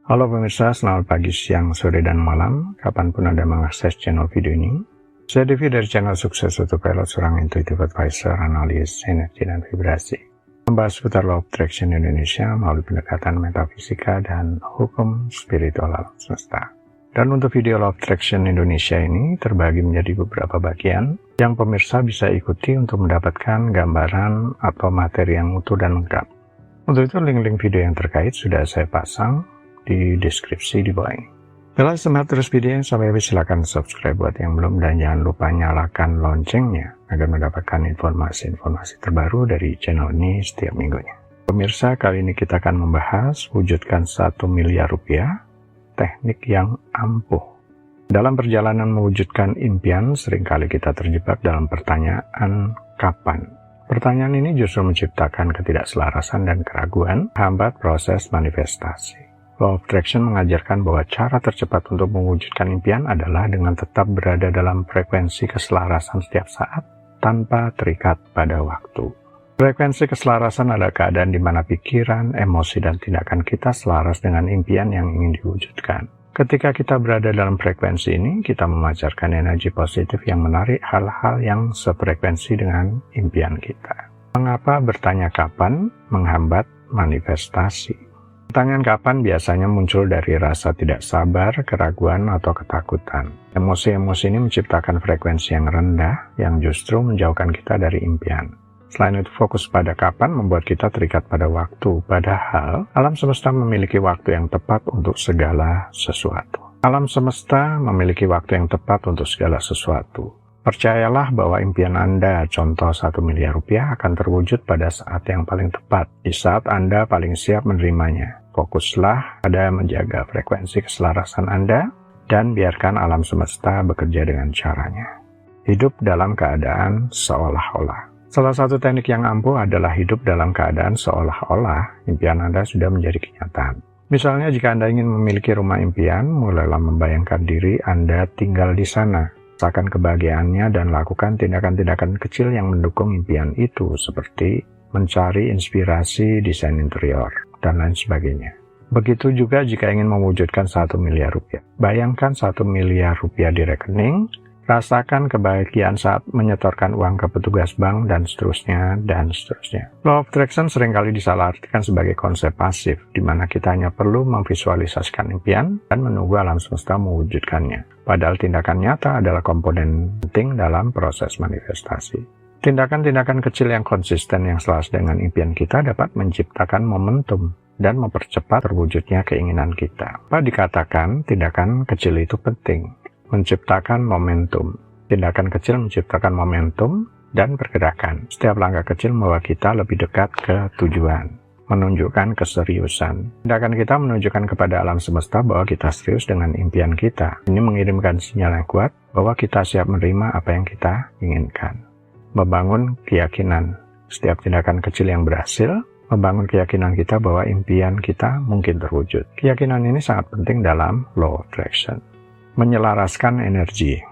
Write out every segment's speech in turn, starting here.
Halo pemirsa, selamat pagi, siang, sore, dan malam, kapanpun Anda mengakses channel video ini. Saya Devi dari channel Sukses Autopilot, seorang intuitive advisor, analis, energi, dan vibrasi. Membahas seputar Law of Attraction Indonesia melalui pendekatan metafisika dan hukum spiritual alam semesta. Dan untuk video Law of Attraction Indonesia ini terbagi menjadi beberapa bagian yang pemirsa bisa ikuti untuk mendapatkan gambaran atau materi yang utuh dan lengkap. Untuk itu link-link video yang terkait sudah saya pasang di deskripsi di bawah ini. Bila semangat terus video sampai habis, silahkan subscribe buat yang belum, dan jangan lupa nyalakan loncengnya agar mendapatkan informasi-informasi terbaru dari channel ini setiap minggunya. Pemirsa, kali ini kita akan membahas wujudkan 1 miliar rupiah, teknik yang ampuh. Dalam perjalanan mewujudkan impian, seringkali kita terjebak dalam pertanyaan kapan. Pertanyaan ini justru menciptakan ketidakselarasan dan keraguan, hambat proses manifestasi. Law of Attraction mengajarkan bahwa cara tercepat untuk mewujudkan impian adalah dengan tetap berada dalam frekuensi keselarasan setiap saat tanpa terikat pada waktu. Frekuensi keselarasan adalah keadaan di mana pikiran, emosi, dan tindakan kita selaras dengan impian yang ingin diwujudkan. Ketika kita berada dalam frekuensi ini, kita memancarkan energi positif yang menarik hal-hal yang sefrekuensi dengan impian kita. Mengapa bertanya kapan menghambat manifestasi? Pertanyaan kapan biasanya muncul dari rasa tidak sabar, keraguan, atau ketakutan. Emosi-emosi ini menciptakan frekuensi yang rendah yang justru menjauhkan kita dari impian. Selain itu, fokus pada kapan membuat kita terikat pada waktu, padahal alam semesta memiliki waktu yang tepat untuk segala sesuatu. Alam semesta memiliki waktu yang tepat untuk segala sesuatu. Percayalah bahwa impian Anda, contoh 1 miliar rupiah, akan terwujud pada saat yang paling tepat, di saat Anda paling siap menerimanya. Fokuslah pada menjaga frekuensi keselarasan Anda, dan biarkan alam semesta bekerja dengan caranya. Hidup dalam keadaan seolah-olah. Salah satu teknik yang ampuh adalah hidup dalam keadaan seolah-olah impian Anda sudah menjadi kenyataan. Misalnya, jika Anda ingin memiliki rumah impian, mulailah membayangkan diri Anda tinggal di sana. Rasakan kebahagiaannya dan lakukan tindakan-tindakan kecil yang mendukung impian itu, seperti mencari inspirasi desain interior, dan lain sebagainya. Begitu juga jika ingin mewujudkan 1 miliar rupiah. Bayangkan 1 miliar rupiah di rekening, rasakan kebahagiaan saat menyetorkan uang ke petugas bank, dan seterusnya, dan seterusnya. Law of Attraction seringkali disalahartikan sebagai konsep pasif, di mana kita hanya perlu memvisualisasikan impian dan menunggu alam semesta mewujudkannya. Padahal tindakan nyata adalah komponen penting dalam proses manifestasi. Tindakan-tindakan kecil yang konsisten yang selaras dengan impian kita dapat menciptakan momentum dan mempercepat terwujudnya keinginan kita. Apa dikatakan tindakan kecil itu penting? Menciptakan momentum. Tindakan kecil menciptakan momentum dan pergerakan. Setiap langkah kecil membawa kita lebih dekat ke tujuan, menunjukkan keseriusan. Tindakan kita menunjukkan kepada alam semesta bahwa kita serius dengan impian kita. Ini mengirimkan sinyal yang kuat bahwa kita siap menerima apa yang kita inginkan. Membangun keyakinan. Setiap tindakan kecil yang berhasil membangun keyakinan kita bahwa impian kita mungkin terwujud. Keyakinan ini sangat penting dalam Law of Attraction. Menyelaraskan energi.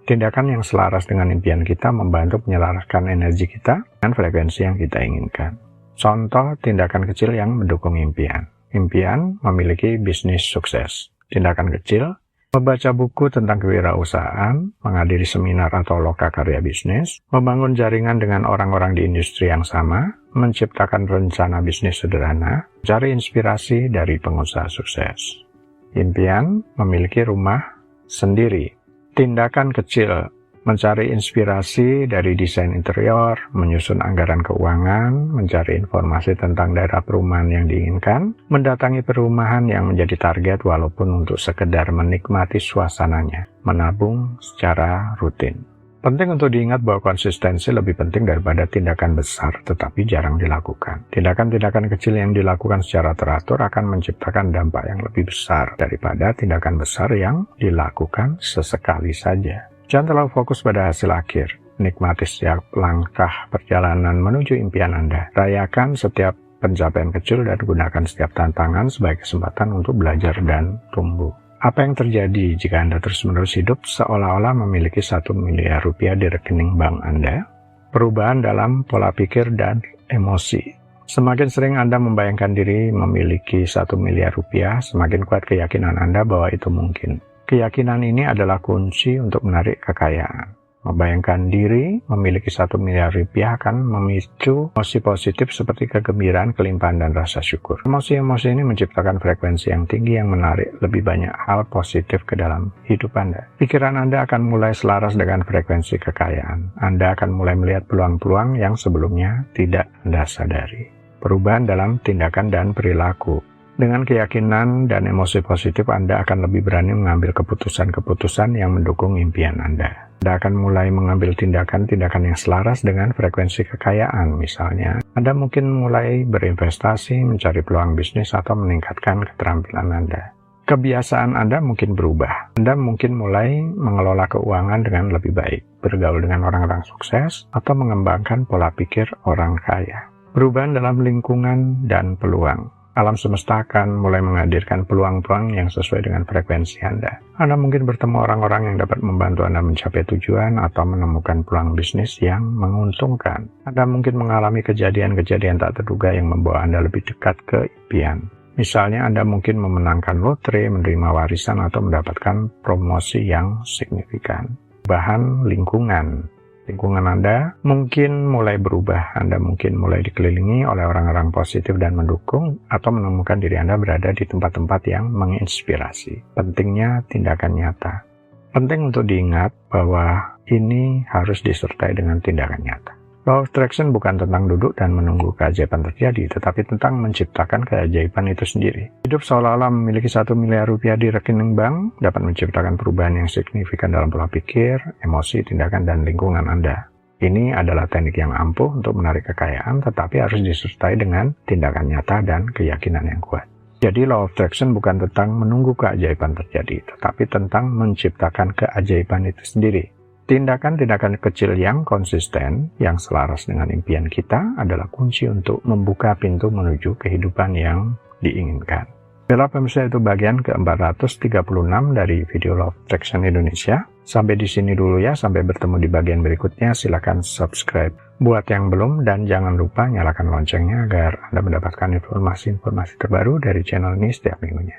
Tindakan yang selaras dengan impian kita membantu menyelaraskan energi kita dengan frekuensi yang kita inginkan. Contoh tindakan kecil yang mendukung impian. Impian memiliki bisnis sukses. Tindakan kecil, membaca buku tentang kewirausahaan, menghadiri seminar atau loka karya bisnis, membangun jaringan dengan orang-orang di industri yang sama, menciptakan rencana bisnis sederhana, cari inspirasi dari pengusaha sukses. Impian memiliki rumah sendiri. Tindakan kecil, mencari inspirasi dari desain interior, menyusun anggaran keuangan, mencari informasi tentang daerah perumahan yang diinginkan, mendatangi perumahan yang menjadi target walaupun untuk sekedar menikmati suasananya, menabung secara rutin. Penting untuk diingat bahwa konsistensi lebih penting daripada tindakan besar tetapi jarang dilakukan. Tindakan-tindakan kecil yang dilakukan secara teratur akan menciptakan dampak yang lebih besar daripada tindakan besar yang dilakukan sesekali saja. Jangan terlalu fokus pada hasil akhir. Nikmati setiap langkah perjalanan menuju impian Anda. Rayakan setiap pencapaian kecil dan gunakan setiap tantangan sebagai kesempatan untuk belajar dan tumbuh. Apa yang terjadi jika Anda terus-menerus hidup seolah-olah memiliki 1 miliar rupiah di rekening bank Anda? Perubahan dalam pola pikir dan emosi. Semakin sering Anda membayangkan diri memiliki 1 miliar rupiah, semakin kuat keyakinan Anda bahwa itu mungkin. Keyakinan ini adalah kunci untuk menarik kekayaan. Membayangkan diri memiliki 1 miliar rupiah akan memicu emosi positif seperti kegembiraan, kelimpahan, dan rasa syukur. Emosi-emosi ini menciptakan frekuensi yang tinggi yang menarik lebih banyak hal positif ke dalam hidup Anda. Pikiran Anda akan mulai selaras dengan frekuensi kekayaan. Anda akan mulai melihat peluang-peluang yang sebelumnya tidak Anda sadari. Perubahan dalam tindakan dan perilaku. Dengan keyakinan dan emosi positif, Anda akan lebih berani mengambil keputusan-keputusan yang mendukung impian Anda. Anda akan mulai mengambil tindakan-tindakan yang selaras dengan frekuensi kekayaan. Misalnya, Anda mungkin mulai berinvestasi, mencari peluang bisnis, atau meningkatkan keterampilan Anda. Kebiasaan Anda mungkin berubah. Anda mungkin mulai mengelola keuangan dengan lebih baik, bergaul dengan orang-orang sukses, atau mengembangkan pola pikir orang kaya. Perubahan dalam lingkungan dan peluang. Alam semesta akan mulai menghadirkan peluang-peluang yang sesuai dengan frekuensi Anda. Anda mungkin bertemu orang-orang yang dapat membantu Anda mencapai tujuan atau menemukan peluang bisnis yang menguntungkan. Anda mungkin mengalami kejadian-kejadian tak terduga yang membawa Anda lebih dekat ke impian. Misalnya, Anda mungkin memenangkan lotre, menerima warisan, atau mendapatkan promosi yang signifikan. Perubahan lingkungan. Lingkungan Anda mungkin mulai berubah. Anda mungkin mulai dikelilingi oleh orang-orang positif dan mendukung, atau menemukan diri Anda berada di tempat-tempat yang menginspirasi. Pentingnya tindakan nyata. Penting untuk diingat bahwa ini harus disertai dengan tindakan nyata. Law of Attraction bukan tentang duduk dan menunggu keajaiban terjadi, tetapi tentang menciptakan keajaiban itu sendiri. Hidup seolah-olah memiliki 1 miliar rupiah di rekening bank dapat menciptakan perubahan yang signifikan dalam pola pikir, emosi, tindakan, dan lingkungan Anda. Ini adalah teknik yang ampuh untuk menarik kekayaan, tetapi harus disertai dengan tindakan nyata dan keyakinan yang kuat. Jadi Law of Attraction bukan tentang menunggu keajaiban terjadi, tetapi tentang menciptakan keajaiban itu sendiri. Tindakan-tindakan kecil yang konsisten, yang selaras dengan impian kita adalah kunci untuk membuka pintu menuju kehidupan yang diinginkan. Baiklah pemirsa, itu bagian ke-436 dari video Law of Attraction Indonesia. Sampai di sini dulu ya, sampai bertemu di bagian berikutnya. Silakan subscribe buat yang belum, dan jangan lupa nyalakan loncengnya agar Anda mendapatkan informasi-informasi terbaru dari channel ini setiap minggunya.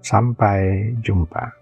Sampai jumpa.